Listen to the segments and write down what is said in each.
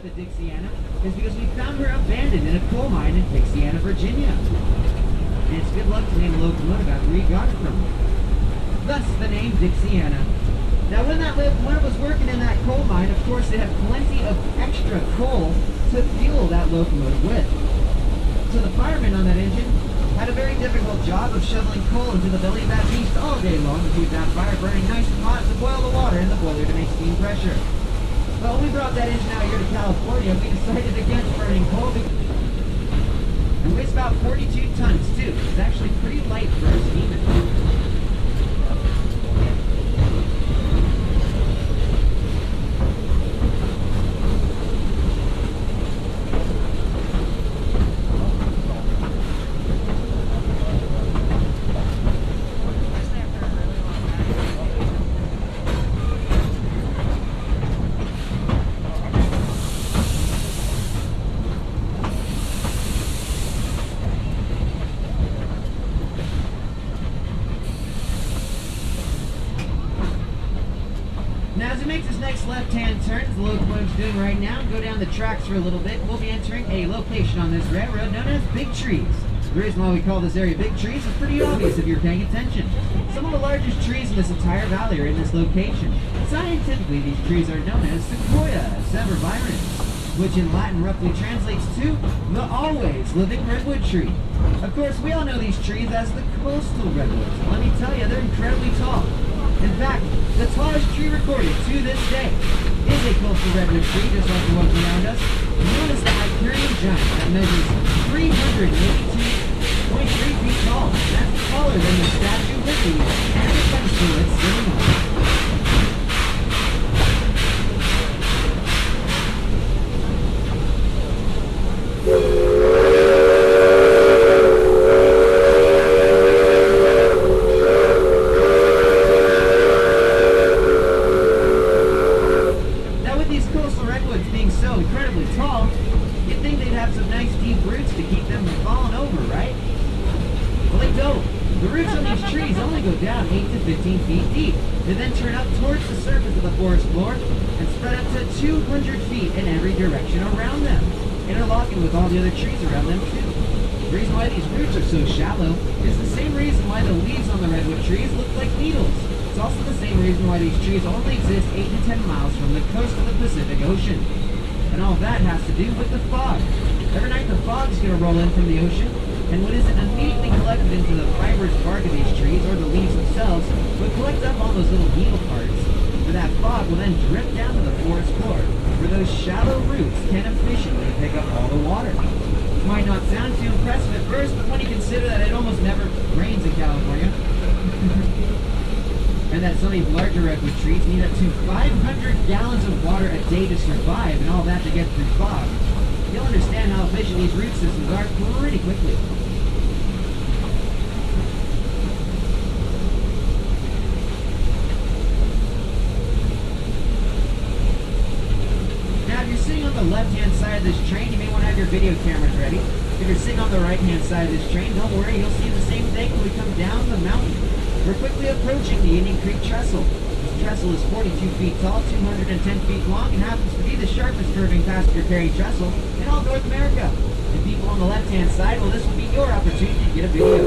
the Dixiana is because we found her abandoned in a coal mine in Dixiana, Virginia. And it's good luck to name a locomotive after we got it from. Thus the name Dixiana. Now when that locomotive was working in that coal mine, of course they had plenty of extra coal to fuel that locomotive with. So the firemen on that engine had a very difficult job of shoveling coal into the belly of that beast all day long to keep that fire burning nice and hot to boil the water in the boiler to make steam pressure. Well, when we brought that engine out here to California, we decided against burning coal. And weighs about 42 tons too. It's actually pretty light for a steam engine. Now as it makes its next left-hand turn, as the locomotive's doing right now, go down the tracks for a little bit, we'll be entering a location on this railroad known as Big Trees. The reason why we call this area Big Trees is pretty obvious if you're paying attention. Some of the largest trees in this entire valley are in this location. Scientifically, these trees are known as Sequoia sempervirens, which in Latin roughly translates to the always living redwood tree. Of course, we all know these trees as the coastal redwoods. Let me tell you, they're incredibly tall. In fact, the tallest tree recorded to this day is a coastal redwood tree, just like the ones around us, known as the Hyperion Giant, that measures 382.3 feet tall. That's taller than the Statue of Liberty and the Consulate sitting on it. Down 8 to 15 feet deep. They then turn up towards the surface of the forest floor and spread up to 200 feet in every direction around them, interlocking with all the other trees around them too. The reason why these roots are so shallow is the same reason why the leaves on the redwood trees look like needles. It's also the same reason why these trees only exist 8 to 10 miles from the coast of the Pacific Ocean. And all that has to do with the fog. Every night the fog's going to roll in from the ocean, and what isn't immediately collected into the fibrous bark of these trees or the leaves themselves will collect up all those little needle parts, where that fog will then drip down to the forest floor, where those shallow roots can efficiently pick up all the water. It might not sound too impressive at first, but when you consider that it almost never rains in California, and that some of these larger redwood trees need up to 500 gallons of water a day to survive, and all that to get through fog, you'll understand how efficient these root systems are pretty quickly. Now, if you're sitting on the left-hand side of this train, you may want to have your video cameras ready. If you're sitting on the right-hand side of this train, don't worry, you'll see the same thing when we come down the mountain. We're quickly approaching the Indian Creek Trestle. This trestle is 42 feet tall, 210 feet long, and happens to be the sharpest curving passenger carrying trestle in all North America. And people on the left-hand side, well, this will be your opportunity to get a video.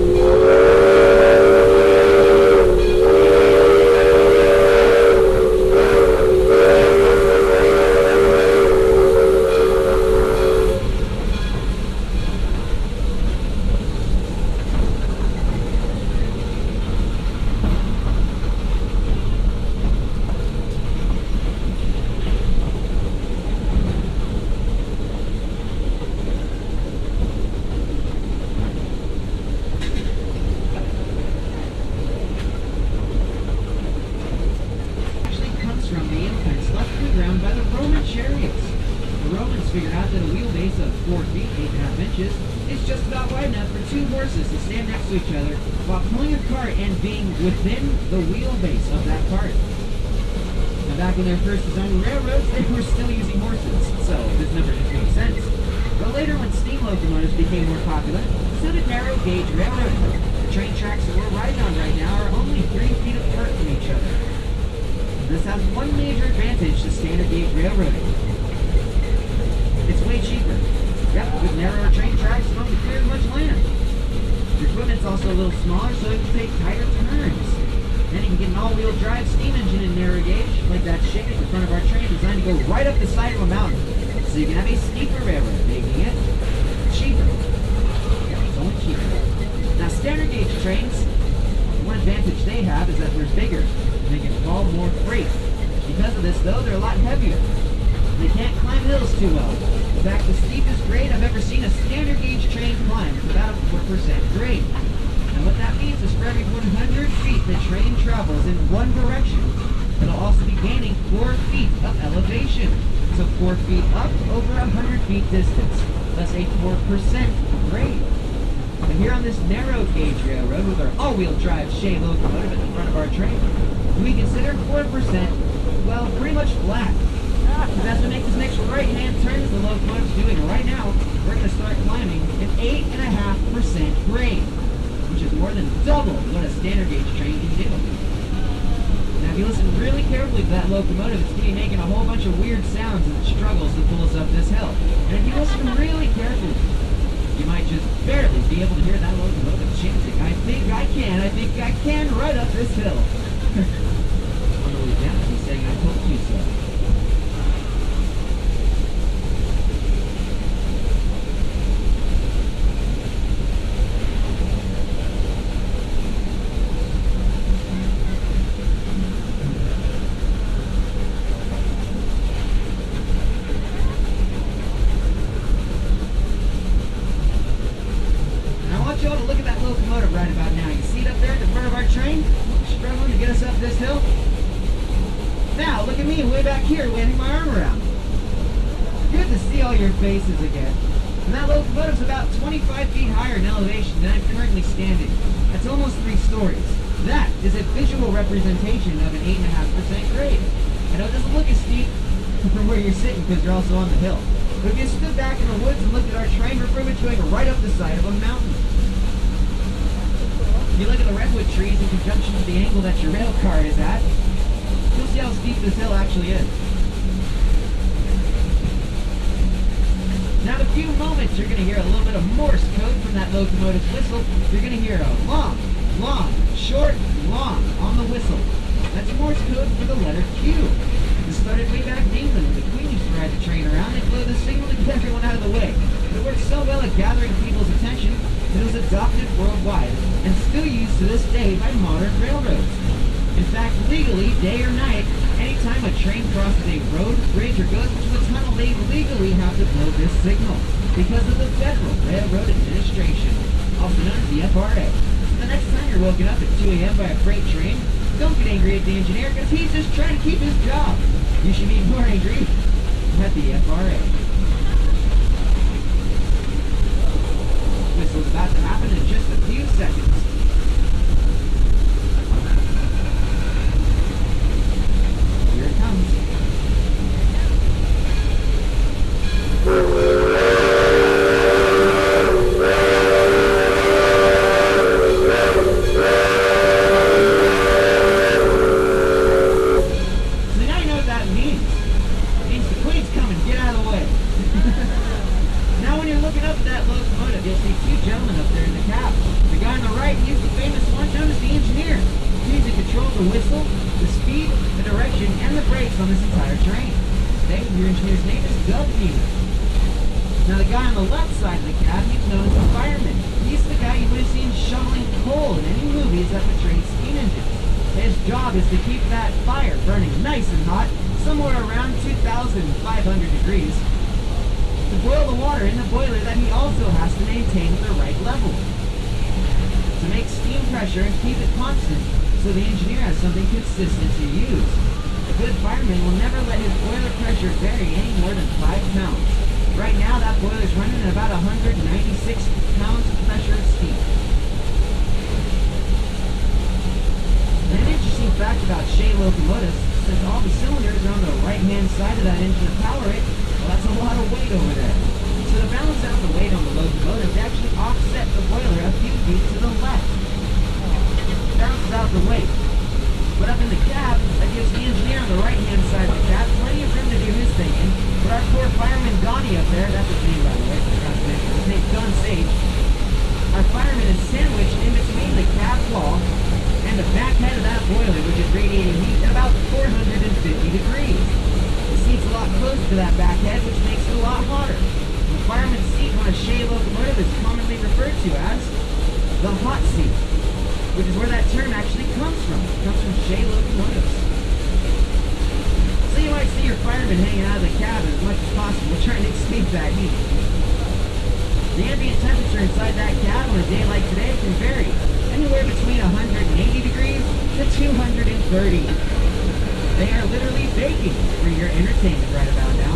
Figured out that a wheelbase of 4 feet, 8.5 inches, is just about wide enough for two horses to stand next to each other while pulling a cart and being within the wheelbase of that cart. Now back when they were first designing railroads, they were still using horses, so this number just made sense. But later when steam locomotives became more popular, so did narrow gauge railroading. The train tracks that we're riding on right now are only 3 feet apart from each other. This has one major advantage to standard gauge railroading. It's way cheaper. Yep, with narrower train tracks, you don't have to clear as much land. Your equipment's also a little smaller, so it can take tighter turns. Then you can get an all-wheel drive steam engine in narrow gauge, like that shape at the front of our train, designed to go right up the side of a mountain. So you can have a steeper railroad, making it cheaper. Yeah, it's only cheaper. Now, standard gauge trains, one advantage they have is that they're bigger, and they can haul more freight. Because of this, though, they're a lot heavier. They can't climb hills too well. In fact, the steepest grade I've ever seen a standard gauge train climb is about a 4% grade. And what that means is for every 100 feet the train travels in one direction, it'll also be gaining 4 feet of elevation. So 4 feet up over 100 feet distance. That's a 4% grade. And here on this narrow gauge railroad with our all-wheel drive Shay locomotive at the front of our train, we consider 4%, well, pretty much flat. Because as we make this next right-hand turn that the locomotive's doing right now, we're going to start climbing an 8.5% grade, which is more than double what a standard gauge train can do. Now, if you listen really carefully to that locomotive, it's going to be making a whole bunch of weird sounds as it struggles to pull us up this hill. And if you listen really carefully, you might just barely be able to hear that locomotive chanting, I think I can right up this hill. On the way down, he's saying, I told you so. Right about now. You see it up there at the front of our train? Struggling to get us up this hill? Now, look at me way back here waving my arm around. Good to see all your faces again. And that locomotive's about 25 feet higher in elevation than I'm currently standing. That's almost 3 stories. That is a visual representation of an 8.5% grade. I know it doesn't look as steep from where you're sitting because you're also on the hill. But if you stood back in the woods and looked at our train, we're pretty much going right up the side of a mountain. If you look at the redwood trees in conjunction with the angle that your rail car is at, you'll see how steep this hill actually is. Now in a few moments you're going to hear a little bit of Morse code from that locomotive's whistle. You're going to hear a long, long, short, long on the whistle. That's Morse code for the letter Q. This started way back in England when the Queen used to ride the train around. They blew the signal to get everyone out of the way. But it worked so well at gathering people's attention that it was adopted worldwide and still used to this day by modern railroads. In fact, legally, day or night, anytime a train crosses a road, bridge, or goes into a tunnel, they legally have to blow this signal because of the Federal Railroad Administration, also known as the FRA. So the next time you're woken up at 2 a.m. by a freight train, don't get angry at the engineer because he's just trying to keep his job. You should be more angry at the FRA. Whistle's about to happen in just a few seconds. Here it comes. So now you know what that means. It means the Queen's coming. Get out of the way. Now when you're looking up at that locomotive, you'll see 2 gentlemen up there in the cab. The guy on the right, he's the famous one known as the engineer. He's in control of the whistle, the speed, the direction, and the brakes on this entire train. Today, your engineer's name is W. Now the guy on the left side of the cab, he's known as the fireman. He's the guy you would have seen shoveling coal in any movies at the train's steam engine. His job is to keep that fire burning nice and hot, somewhere around 2,500 degrees. To boil the water in the boiler that he also has to maintain at the right level. To make steam pressure and keep it constant, so the engineer has something consistent to use. A good fireman will never let his boiler pressure vary any more than 5 pounds. Right now that boiler's running at about 196 pounds of pressure of steam. And an interesting fact about Shay locomotives, since all the cylinders are on the right-hand side of that engine to power it, well, that's a lot of weight over there. So to balance out the weight on the locomotive, they actually offset the boiler a few feet to the left. It balances out the weight. But up in the cab, that gives the engineer on the right-hand side of the cab plenty of room to do his thing in, But our poor fireman Donnie up there, that's his name by the way, I forgot to mention, his name's Don Sage. Our fireman is sandwiched in between the cab wall and the back head of that boiler, which is radiating heat at about 450 degrees. The seat's a lot closer to that back head, which makes it a lot hotter. The fireman's seat on a Shay locomotive is commonly referred to as the hot seat, which is where that term actually comes from. It comes from Shay locomotives. So you might see your fireman hanging out of the cabin as much as possible, trying to escape that heat. The ambient temperature inside that cab on a day like today can vary anywhere between 180 degrees to 230. They are literally baking for your entertainment right about now.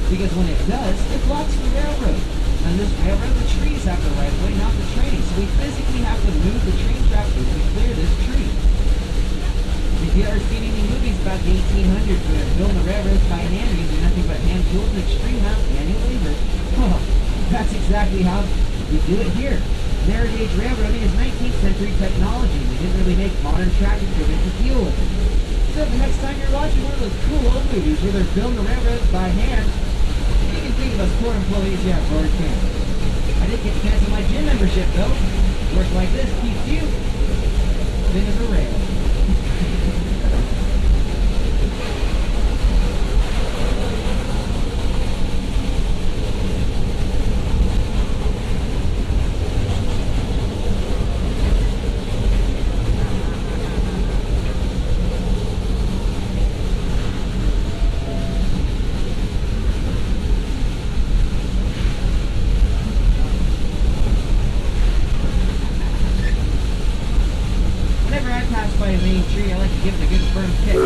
Because when it does, it blocks the railroad. And this railroad, the trees have the right of way, not the train. So we physically have to move the train tracks to clear this tree. If you ever seen any movies about the 1800s where they're building the railroads by hand using nothing but hand tools and extreme amount of manual labor, well, that's exactly how we do it here. Heritage railroading is 19th century technology. They didn't really make modern track equipment to deal with it. So the next time you're watching one of those cool old movies where they're building the railroads by hand, you can think of us poor employees here at Forward Camp. I did get to cancel my gym membership though. Work like this keeps you thin as a rail. By a main tree, I like to give it a good firm kick.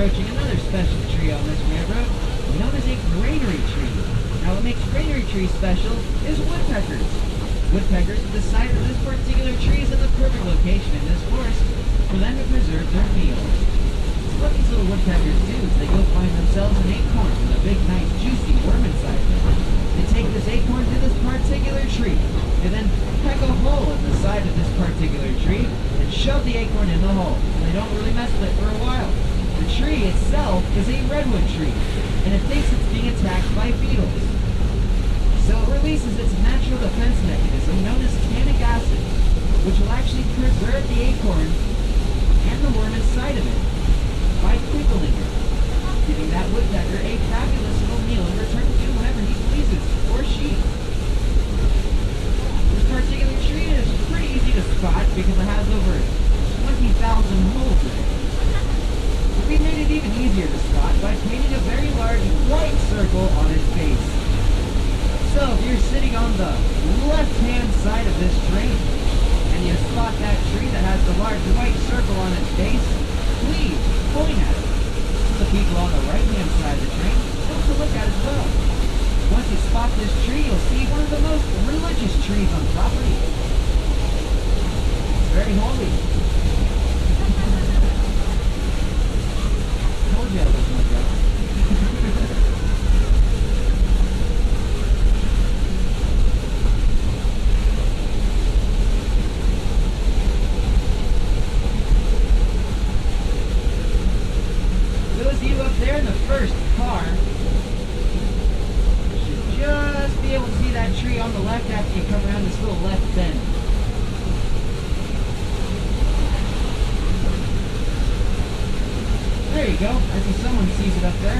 Approaching another special tree on this railroad, known as a granary tree. Now what makes granary trees special is woodpeckers. Woodpeckers at the site of this particular tree is in the perfect location in this forest for them to preserve their meals. So what these little woodpeckers do is they go find themselves an acorn with a big, nice, juicy worm inside of it. They take this acorn to this particular tree, and then peck a hole in the side of this particular tree and shove the acorn in the hole. And they don't really mess with it for a while. The tree itself is a redwood tree, and it thinks it's being attacked by beetles. So it releases its natural defense mechanism known as tannic acid, which will actually preserve the acorn and the worm inside of it by pickling it, giving that woodpecker a fabulous little meal in return to do whenever he pleases, or she. This particular tree is pretty easy to spot because it has over 20,000 holes in it. But we made it even easier to spot by painting a very large white circle on its base. So if you're sitting on the left-hand side of this train and you spot that tree that has the large white circle on its base, please point at it. The people on the right-hand side of the train want to look at as well. Once you spot this tree, you'll see one of the most religious trees on property. It's very holy. Told you I was my brother. Those of you up there in the first car should just be able to see that tree on the left after you come around this little left bend. There you go. I see someone sees it up there.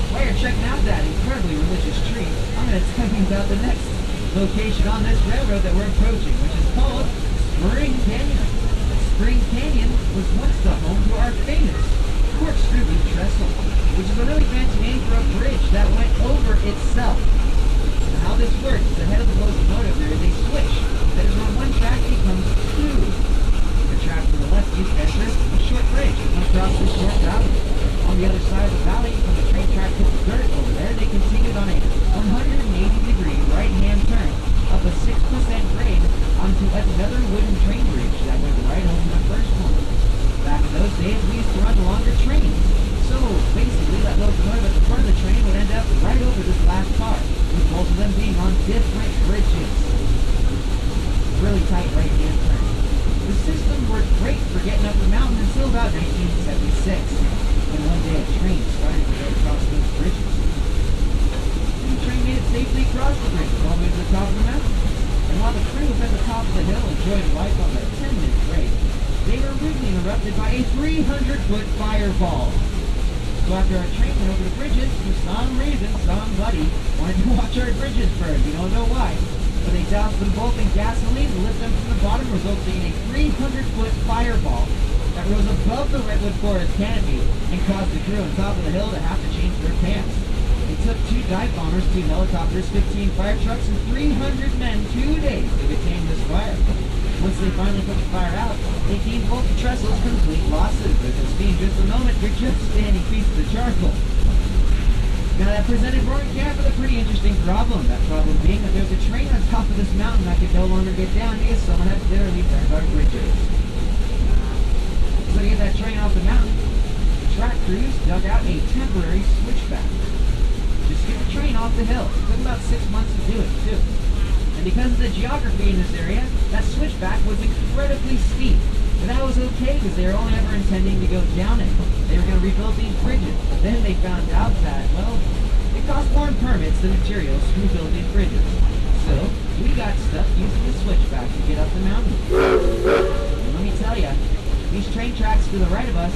While you're checking out that incredibly religious tree, I'm going to tell you about the next location on this railroad that we're approaching, which is called Spring Canyon. Spring Canyon was once the home to our famous corkscrew loop trestle, which is a really fancy name for a bridge that went over itself. And how this works, the head of the locomotive, there is a switch that is on one track becomes two. The track to the left is enters a short bridge across this short valley. On the other side of the valley, when the train track hit the dirt over there, they continued on a 180-degree right-hand turn up a 6% grade onto another wooden train bridge that went right over the first one. Back in those days, we used to run longer trains. So basically, that locomotive at the front of the train would end up right over this last car, with both of them being on different bridges. Really tight right-hand turn. The system worked great for getting up the mountain until about 1976, when one day a train started to go across those bridges. And the train made it safely across the bridge all the way to the top of the mountain. And while the crew was at the top of the hill enjoying life on their 10-minute break, they were rudely interrupted by a 300-foot fireball. So after our train went over the bridges, for some reason, somebody wanted to watch our bridges burn. We don't know why. But they doused them both in gasoline and lit them from the bottom, resulting in a 300-foot fireball that rose above the Redwood Forest canopy and caused the crew on top of the hill to have to change their pants. It took 2 dive bombers, 2 helicopters, 15 fire trucks, and 300 men 2 days to contain this fire. Once they finally put the fire out, they deemed both the trestles complete losses. As you'll see in just a moment, they're just standing pieces of charcoal. Now that presented Roaring Camp with a pretty interesting problem. That problem being that there's a train on top of this mountain that could no longer get down because someone had literally burned our bridges. So to get that train off the mountain, the track crews dug out a temporary switchback. Just get the train off the hill. It took about 6 months to do it, too. And because of the geography in this area, that switchback was incredibly steep. But that was okay because they were only ever intending to go down it. They were going to rebuild these bridges. But then they found out that, well, it cost more in permits than materials to rebuild these bridges. So we got stuck using the switchback to get up the mountain. And let me tell you, these train tracks to the right of us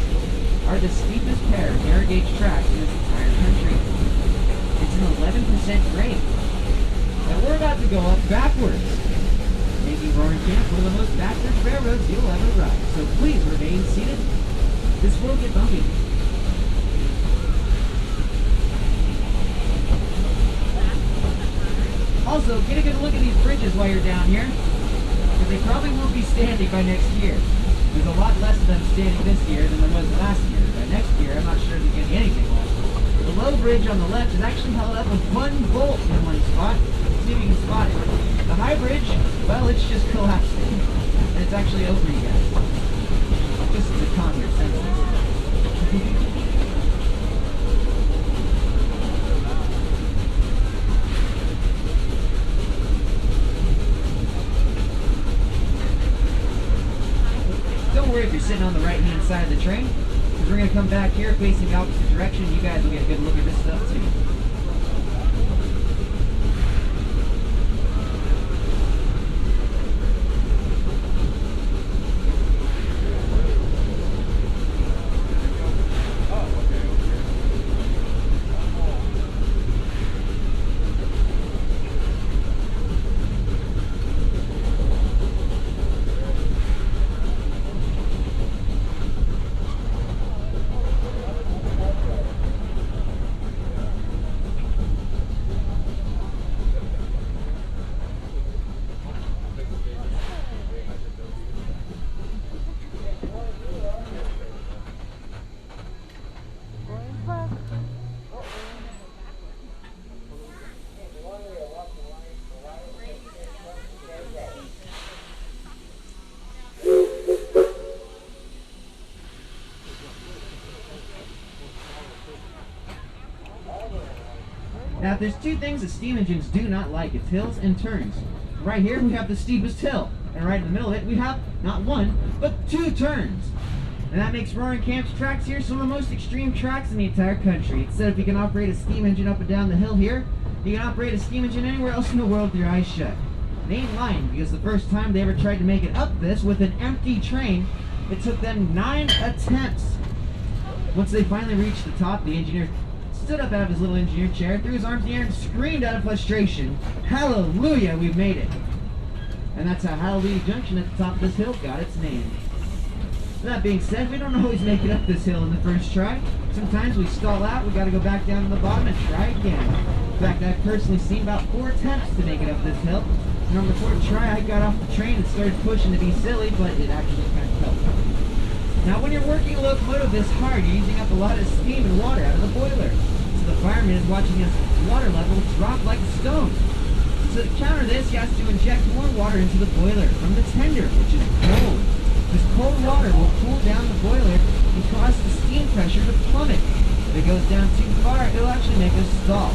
are the steepest pair of narrow gauge tracks in this entire country. It's an 11% grade. And we're about to go up backwards, making Roaring Camp one of the most backwards railroads you'll ever ride. So please remain seated. This will get bumpy. Also, get a good look at these bridges while you're down here, because they probably won't be standing by next year. There's a lot less of them standing this year than there was last year. By next year, I'm not sure there's going to be anything left. The low bridge on the left is actually held up with 1 bolt in one spot. See if you can spot it. The high bridge, well, it's just collapsing. And it's actually over you guys. Just to calm your senses. Don't worry if you're sitting on the right-hand side of the train, because we're going to come back here facing the opposite direction. You guys will get a good look at this stuff too. Now, if there's two things that steam engines do not like, it's hills and turns. Right here, we have the steepest hill. And right in the middle of it, we have not one, but two turns. And that makes Roaring Camp's tracks here some of the most extreme tracks in the entire country. It said if you can operate a steam engine up and down the hill here, you can operate a steam engine anywhere else in the world with your eyes shut. They ain't lying, because the first time they ever tried to make it up this with an empty train, it took them 9 attempts. Once they finally reached the top, the engineer stood up out of his little engineer chair, threw his arms in the air, and screamed out of frustration, "Hallelujah, we've made it!" And that's how Hallelujah Junction at the top of this hill got its name. That being said, we don't always make it up this hill in the first try. Sometimes we stall out, we gotta go back down to the bottom and try again. In fact, I've personally seen about 4 attempts to make it up this hill. And on the 4th try, I got off the train and started pushing to be silly, but it actually kind of helped. Now, when you're working a locomotive this hard, you're using up a lot of steam and water out of the boiler. So the fireman is watching his water level drop like a stone. So to counter this, he has to inject more water into the boiler from the tender, which is cold. This cold water will cool down the boiler and cause the steam pressure to plummet. If it goes down too far, it'll actually make us stall.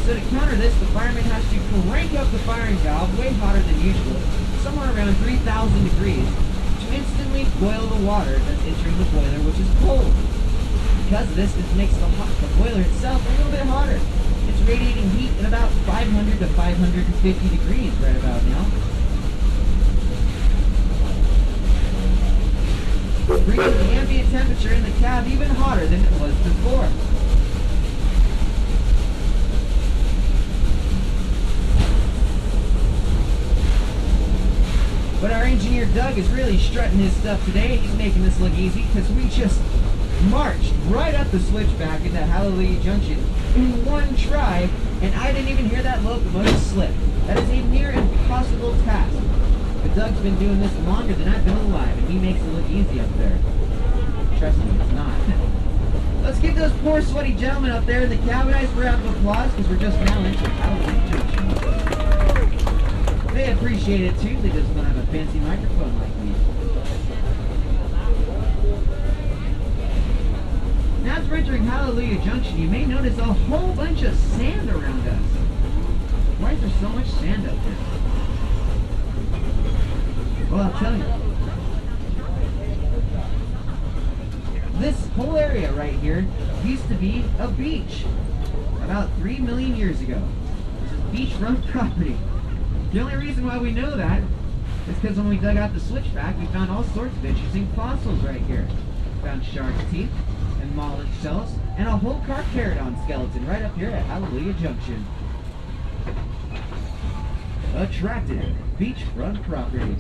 So to counter this, the fireman has to crank up the firing valve way hotter than usual, somewhere around 3,000 degrees, to instantly boil the water that's entering the boiler, which is cold. Because of this, it makes the boiler itself a little bit hotter. It's radiating heat at about 500 to 550 degrees right about now. Bringing the ambient temperature in the cab even hotter than it was before. But our engineer Doug is really strutting his stuff today. He's making this look easy because we just marched right up the switchback into Hallelujah Junction in 1 try, and I didn't even hear that locomotive slip. That is a near impossible task. But Doug's been doing this longer than I've been alive, and he makes it look easy up there. Trust me, it's not. Let's give those poor sweaty gentlemen up there in the cab a nice round of applause, because we're just now into Hallelujah Junction. They appreciate it too, they just don't have a fancy microphone like me. Now as we're entering Hallelujah Junction, you may notice a whole bunch of sand around us. Why is there so much sand up there? Well, I'll tell you. This whole area right here used to be a beach about 3 million years ago. This is beachfront property. The only reason why we know that is because when we dug out the switchback, we found all sorts of interesting fossils right here. We found shark's teeth and mollusk shells and a whole carcharodon skeleton right up here at Hallelujah Junction. Attractive beachfront property.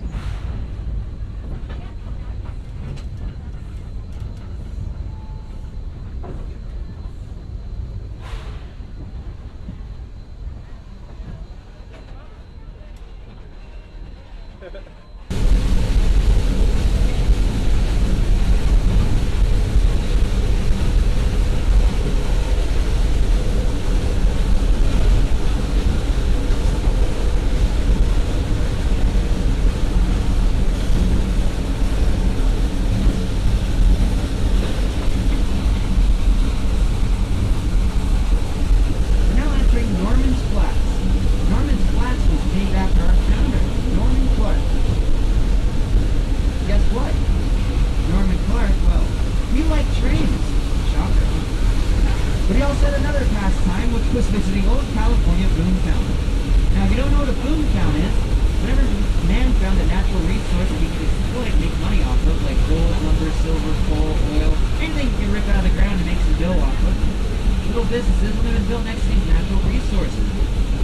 Businesses will have been built next to these natural resources,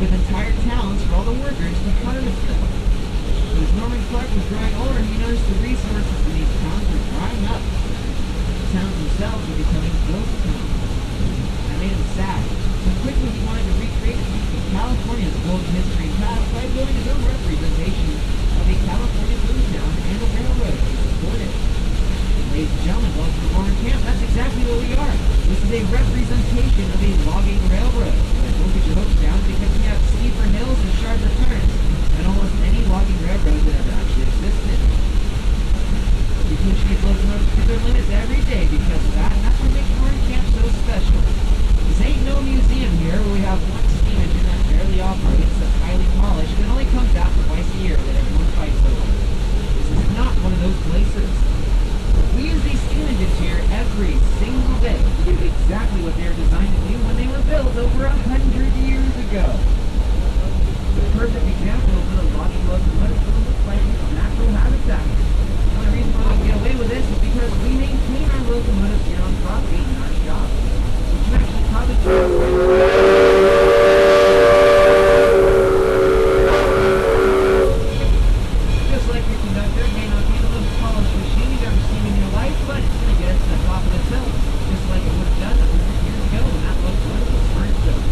with entire towns for all the workers to harvest them. But as Norman Clark was growing older, he noticed the resources in these towns were drying up. The towns themselves were becoming ghost towns. That made him sad. So quickly he wanted to recreate a piece of California's golden history past by building his own representation of a California boomtown and a railroad to support it. Ladies and gentlemen, welcome to Roaring Camp. That's exactly what we are. This is a representation of a logging railroad. Don't get your hopes down because we have steeper hills and sharper turns than almost any logging railroad that ever actually existed. We push these locomotives to their limits every day because of that, and that's what makes Roaring Camp so special. This ain't no museum here where we have one steam engine that barely operates, that's highly polished, and only comes out twice a year that everyone fights over. This is not one of those places. We use these steam engines here every single day to do exactly what they were designed to do when they were built over 100 years ago. The perfect example of what a logical locomotive looks like in its natural habitat. The only reason why we can get away with this is because we maintain our locomotives here on property in our shop. Which you actually probably just like your conductor may not be the most polished machine you've ever seen in your life, but it's going to get us to the top of this hill, just like it would have done 100 years ago when that locomotive was first built.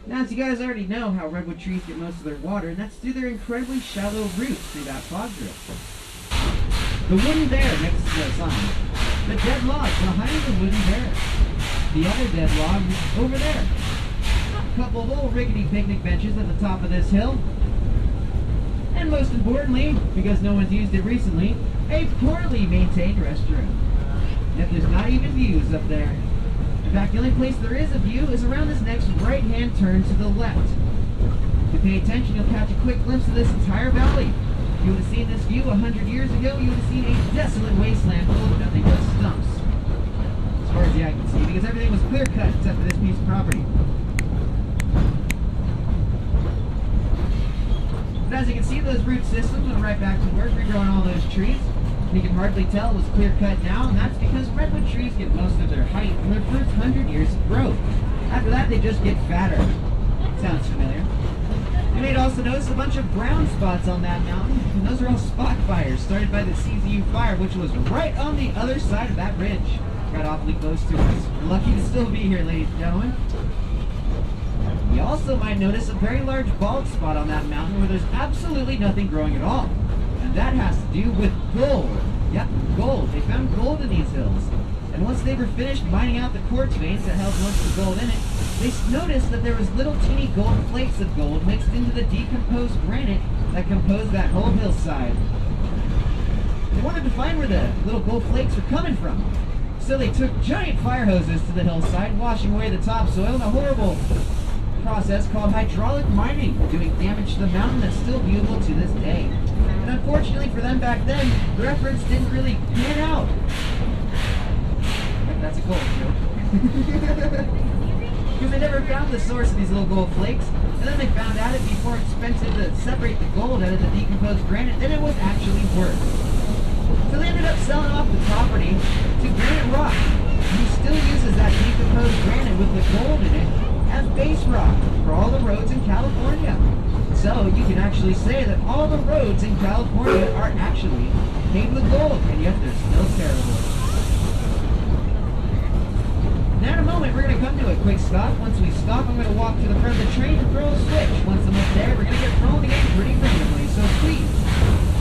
Now, as you guys already know how redwood trees get most of their water, and that's through their incredibly shallow roots through that fog drift. The wooden bear next to the sign. The dead log behind the wooden bear. The other dead log over there. A couple of old rickety picnic benches at the top of this hill. And most importantly, because no one's used it recently, a poorly maintained restroom. Yet there's not even views up there. fact, the only place there is a view is around this next right-hand turn to the left. If you pay attention, you'll catch a quick glimpse of this entire valley. If you would have seen this view 100 years ago, you would have seen a desolate wasteland full of nothing but stumps. As far as the eye can see, because everything was clear-cut except for this piece of property. But as you can see, those root systems went right back to work, regrowing all those trees. You can hardly tell it was clear-cut now, and that's because redwood trees get most of their height from their first 100 years of growth. After that, they just get fatter. Sounds familiar. You may also notice a bunch of brown spots on that mountain, and those are all spot fires started by the CZU fire, which was right on the other side of that ridge. Got awfully close to us. We're lucky to still be here, ladies and gentlemen. You also might notice a very large bald spot on that mountain where there's absolutely nothing growing at all. And that has to do with gold. Yep, gold. They found gold in these hills. And once they were finished mining out the quartz veins that held most of the gold in it, they noticed that there was little teeny gold flakes of gold mixed into the decomposed granite that composed that whole hillside. They wanted to find where the little gold flakes were coming from. So they took giant fire hoses to the hillside, washing away the topsoil in a horrible process called hydraulic mining, doing damage to the mountain that's still viewable to this day. And unfortunately for them back then, the efforts didn't really pan out. That's a gold joke. Because they never found the source of these little gold flakes, and then they found out it'd be more expensive to separate the gold out of the decomposed granite than it was actually worth. So they ended up selling off the property to Granite Rock, who still uses that decomposed granite with the gold in it as base rock for all the roads in California. So you can actually say that all the roads in California are actually paved with gold, and yet they're still terrible. Now in a moment, we're going to come to a quick stop. Once we stop, I'm going to walk to the front of the train and throw a switch. Once I'm up there, we're going to get thrown again pretty randomly, so please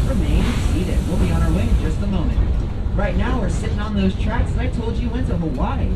remain seated. We'll be on our way in just a moment. Right now, we're sitting on those tracks that I told you went to Hawaii.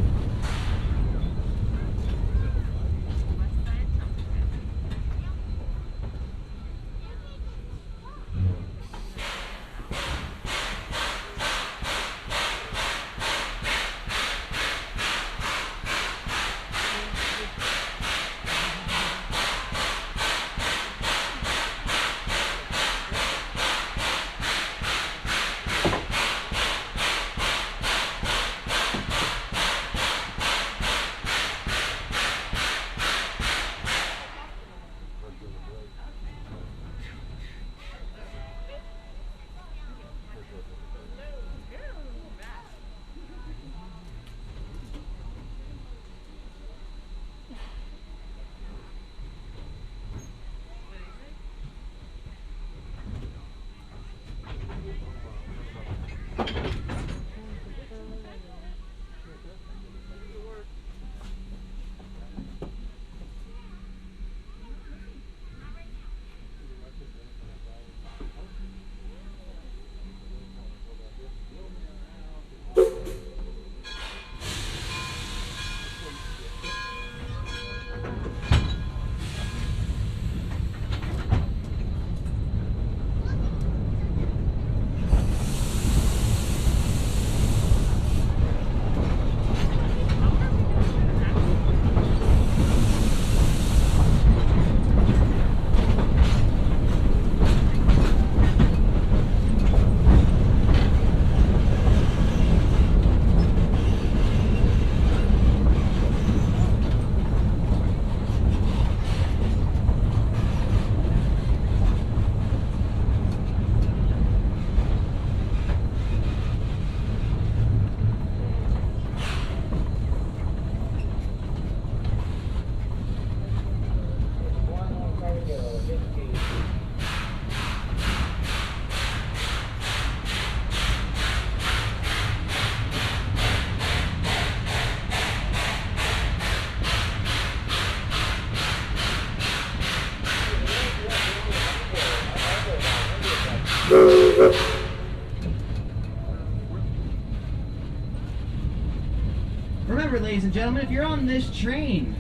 Remember, ladies and gentlemen, if you're on this train,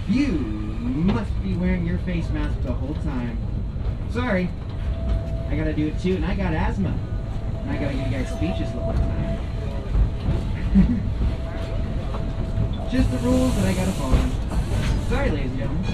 you must be wearing your face mask the whole time. Sorry, I gotta do it too, and I got asthma. And I gotta get you guys speeches the whole time. Just the rules that I gotta follow. Sorry, ladies and gentlemen.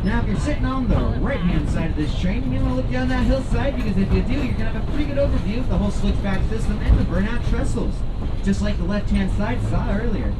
Now, if you're sitting on the right-hand side of this train, you may want to look down that hillside, because if you do, you're going to have a pretty good overview of the whole switchback system and the burnout trestles, just like the left-hand side saw earlier.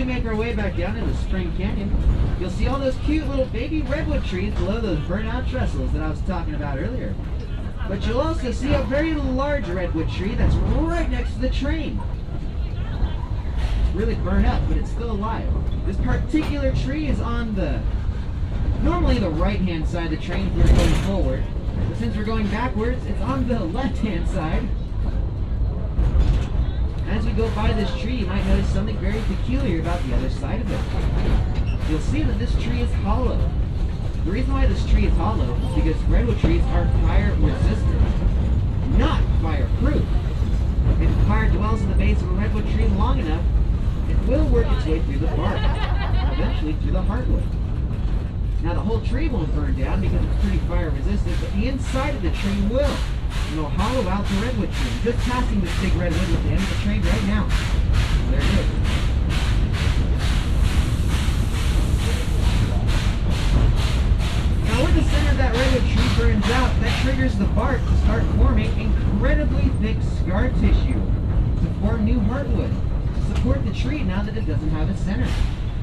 make our way back down into Spring Canyon, you'll see all those cute little baby redwood trees below those burnt-out trestles that I was talking about earlier. But you'll also see a very large redwood tree that's right next to the train. It's really burnt up, but it's still alive. This particular tree is on normally the right-hand side of the train if we're going forward. But since we're going backwards, it's on the left-hand side. As we go by this tree, you might notice something very peculiar about the other side of it. You'll see that this tree is hollow. The reason why this tree is hollow is because redwood trees are fire resistant, not fireproof. If the fire dwells in the base of a redwood tree long enough, it will work its way through the bark, eventually through the heartwood. Now the whole tree won't burn down because it's pretty fire resistant, but the inside of the tree will. And it'll hollow out the redwood tree. I'm just passing this big redwood at the end of the train right now. There it is. Now when the center of that redwood tree burns out, that triggers the bark to start forming incredibly thick scar tissue to form new heartwood to support the tree now that it doesn't have a center.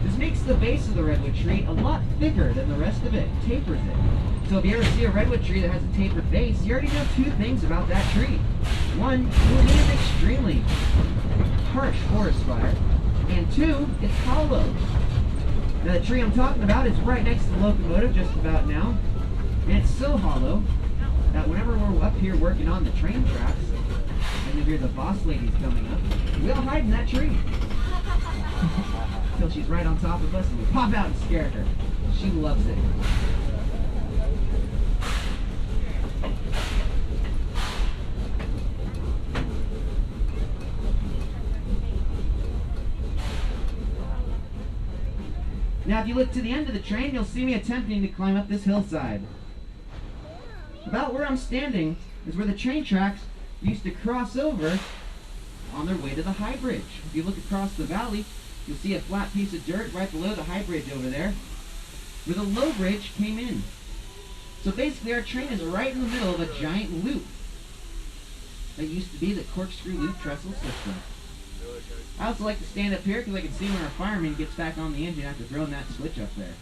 This makes the base of the redwood tree a lot thicker than the rest of it, tapers it. So if you ever see a redwood tree that has a tapered base, you already know two things about that tree. One, it will need an extremely harsh forest fire. And two, it's hollow. Now the tree I'm talking about is right next to the locomotive just about now. And it's so hollow that whenever we're up here working on the train tracks, and you hear the boss ladies coming up, we'll hide in that tree. Until she's right on top of us and we pop out and scare her. She loves it. Now if you look to the end of the train, you'll see me attempting to climb up this hillside. About where I'm standing is where the train tracks used to cross over on their way to the high bridge. If you look across the valley, you'll see a flat piece of dirt right below the high bridge over there, where the low bridge came in. So basically our train is right in the middle of a giant loop that used to be the corkscrew loop trestle system. I also like to stand up here because I can see when our fireman gets back on the engine after throwing that switch up there.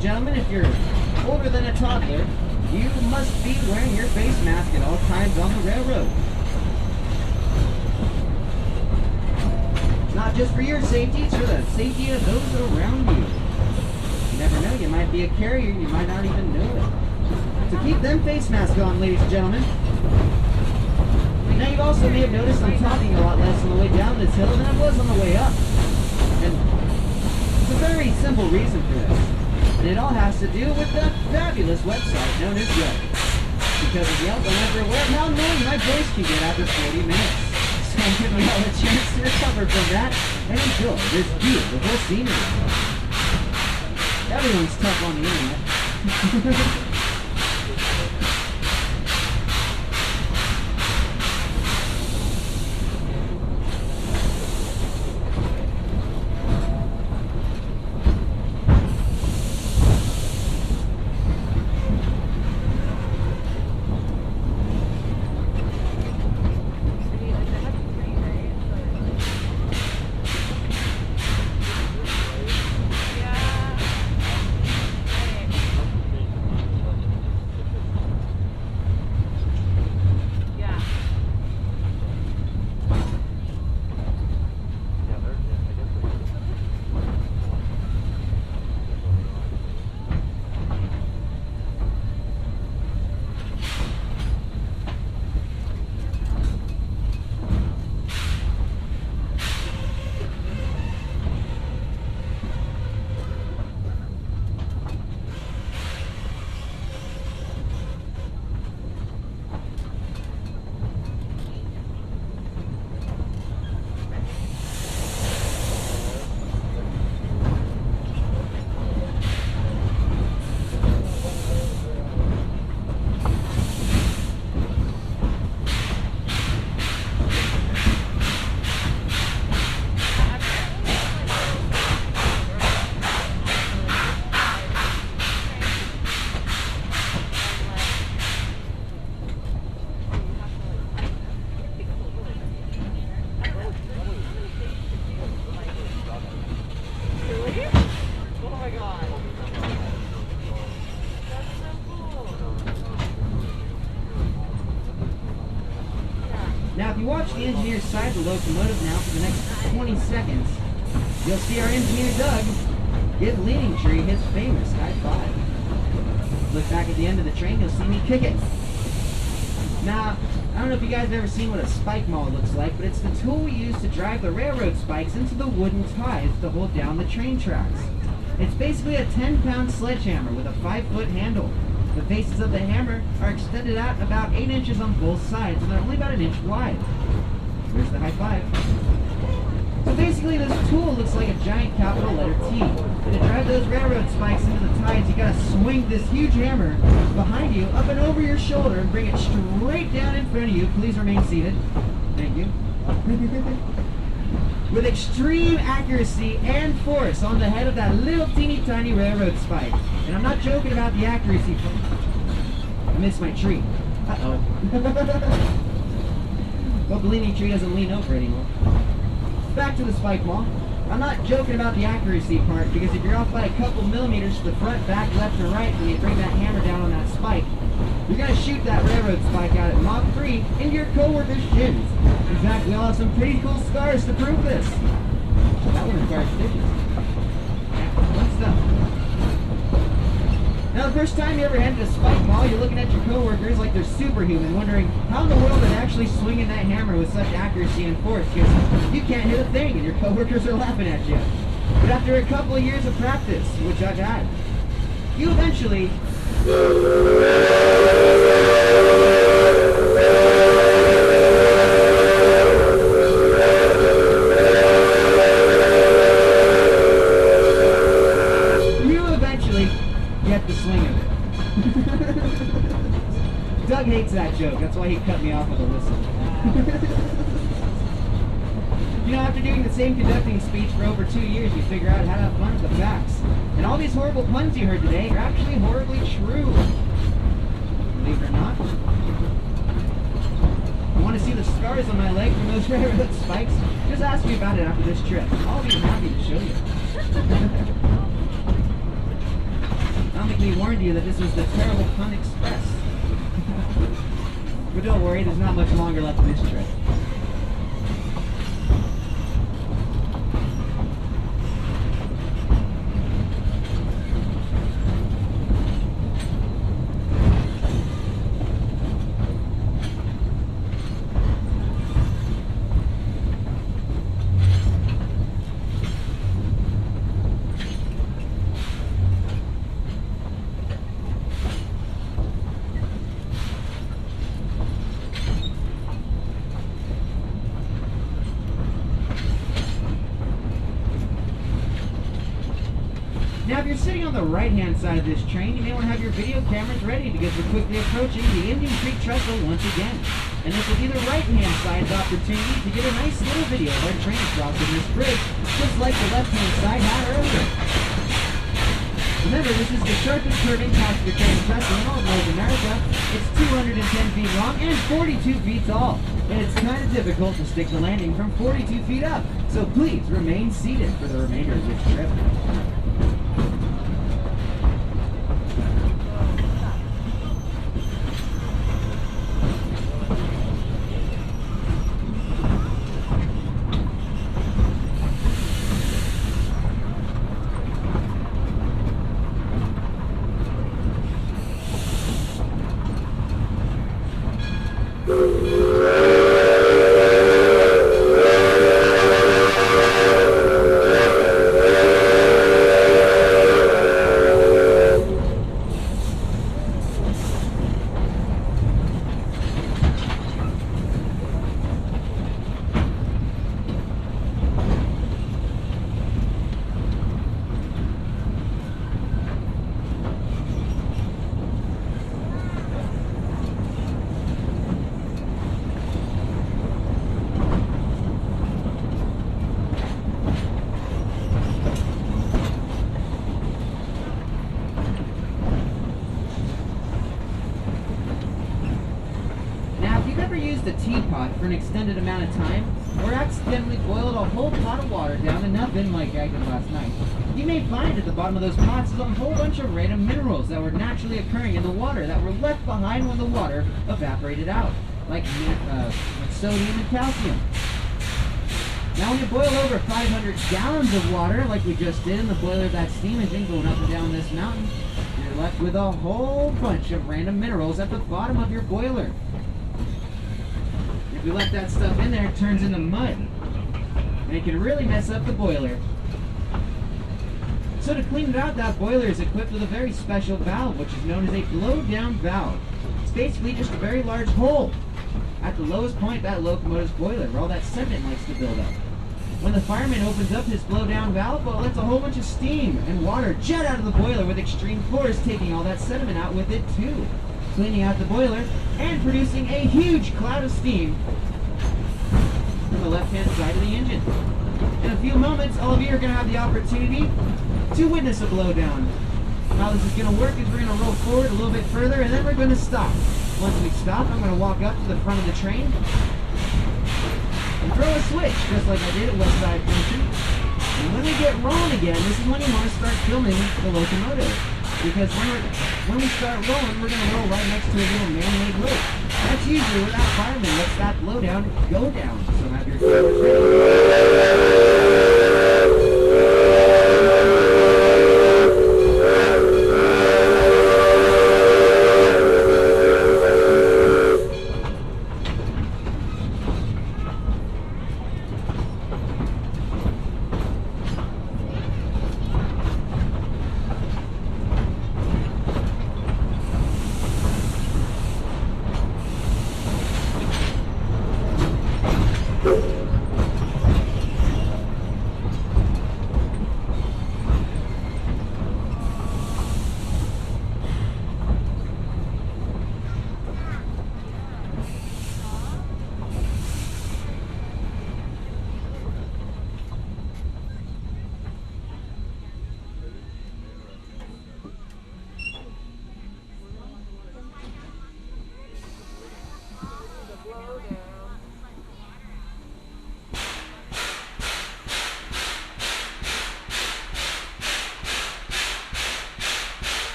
Gentlemen, if you're older than a toddler, you must be wearing your face mask at all times on the railroad. It's not just for your safety, it's for the safety of those around you. You never know, you might be a carrier, you might not even know it. So keep them face masks on, ladies and gentlemen. Now you also may have noticed I'm talking a lot less on the way down this hill than I was on the way up. And there's a very simple reason for this. And it all has to do with the fabulous website known as Go. Because of the alcohol everywhere, how annoying my voice can get after 40 minutes. So I'm giving you all a chance to recover from that and enjoy this beautiful scenery. Everyone's tough on the internet. Now, if you watch the engineer's side of the locomotive now for the next 20 seconds, you'll see our engineer Doug give Leaning Tree his famous high five. Look back at the end of the train, you'll see me kick it. Now, I don't know if you guys have ever seen what a spike maul looks like, but it's the tool we use to drive the railroad spikes into the wooden ties to hold down the train tracks. It's basically a 10-pound sledgehammer with a 5-foot handle. The faces of the hammer are extended out about 8 inches on both sides, and they're only about 1 inch wide. There's the high five. So basically, this tool looks like a giant capital letter T. And to drive those railroad spikes into the ties, you gotta swing this huge hammer behind you, up and over your shoulder, and bring it straight down in front of you. Please remain seated. Thank you. With extreme accuracy and force on the head of that little teeny tiny railroad spike. And I'm not joking about the accuracy. I missed my tree. Uh-oh. Hope the leaning tree doesn't lean over anymore. Back to the spike maul. I'm not joking about the accuracy part, because if you're off by a couple millimeters to the front, back, left, or right when you bring that hammer down on that spike, you're going to shoot that railroad spike out at Mach 3 into your coworker's shins. In fact, we all have some pretty cool scars to prove this. That one requires stitches. What's up? Now, the first time you ever handed a spike maul, you're looking at your coworkers like they're superhuman, wondering how in the world they're actually swinging that hammer with such accuracy and force, because you can't hit a thing and your coworkers are laughing at you. But after a couple of years of practice, which I've had, you eventually... get the swing of it. Doug hates that joke. That's why he cut me off with a whistle. You know, after doing the same conducting speech for over 2 years, you figure out how to have fun with the facts. And all these horrible puns you heard today are actually horribly true. Believe it or not. You want to see the scars on my leg from those railroad spikes? Just ask me about it after this trip. I'll be happy to show you. I don't think we warned you that this was the terrible Pun Express. But don't worry, there's not much longer left in this trip. Now, if you're sitting on the right-hand side of this train, you may want to have your video cameras ready because we're quickly approaching the Indian Creek Trestle once again. And this will be the right-hand side's opportunity to get a nice little video of our train crossing this bridge, just like the left-hand side had earlier. Remember, this is the sharpest curving passenger train trestle in all of North America. It's 210 feet long and 42 feet tall. And it's kind of difficult to stick the landing from 42 feet up. So please remain seated for the remainder of this trip. The teapot for an extended amount of time, or accidentally boiled a whole pot of water down to nothing like I did last night, you may find at the bottom of those pots is a whole bunch of random minerals that were naturally occurring in the water that were left behind when the water evaporated out, like sodium and calcium. Now when you boil over 500 gallons of water, like we just did in the boiler of that steam engine going up and down this mountain, you're left with a whole bunch of random minerals at the bottom of your boiler. If you let that stuff in there, it turns into mud. And it can really mess up the boiler. So to clean it out, that boiler is equipped with a very special valve, which is known as a blow-down valve. It's basically just a very large hole at the lowest point of that locomotive's boiler, where all that sediment likes to build up. When the fireman opens up his blow-down valve, well, it lets a whole bunch of steam and water jet out of the boiler with extreme force, taking all that sediment out with it too, cleaning out the boiler and producing a huge cloud of steam from the left-hand side of the engine. In a few moments, all of you are going to have the opportunity to witness a blowdown. How this is going to work is we're going to roll forward a little bit further and then we're going to stop. Once we stop, I'm going to walk up to the front of the train and throw a switch, just like I did at West Side Junction. And when we get rolling again, this is when you want to start filming the locomotive. Because when we start rolling, we're going to roll right next to a little man-made lake. That's usually where that fireman lets that blowdown go down. So have your cameras ready.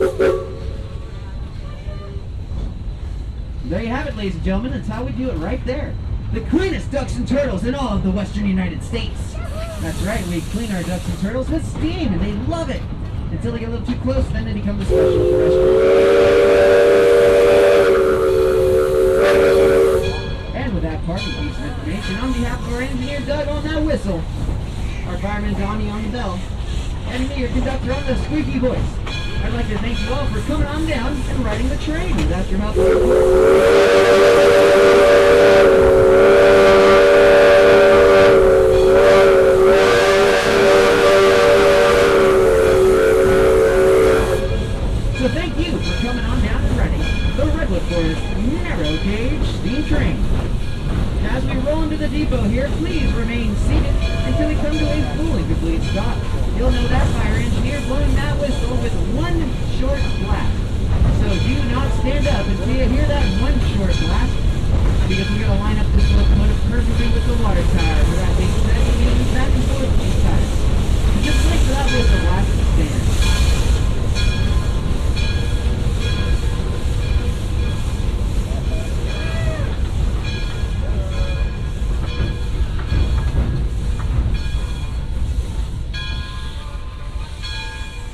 There you have it, ladies and gentlemen. That's how we do it right there. The cleanest ducks and turtles in all of the western United States. That's right, we clean our ducks and turtles with steam, and they love it. Until they get a little too close, then they become the special terrestrial. And with that parting piece of information, on behalf of our engineer Doug on that whistle, our fireman Donnie on the bell, and me, your conductor on the squeaky voice, I'd like to thank you all for coming on down and riding the train. Without your help, so thank you for coming on down and riding the Redwood Forest narrow gauge steam train. As we roll into the depot here, please remain seated until we come to a full and complete stop. You'll know that by our engineer blowing that whistle with one short blast. So do not stand up until you hear that one short blast, because we're going to line up this locomotive perfectly with the water tower. With that being said, we need to be back and forth these tires. Just wait for that whistle blast to stand.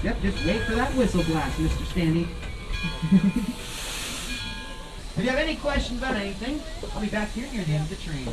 Yep, just wait for that whistle blast, Mr. Standy. If you have any questions about anything, I'll be back here near the end of the train.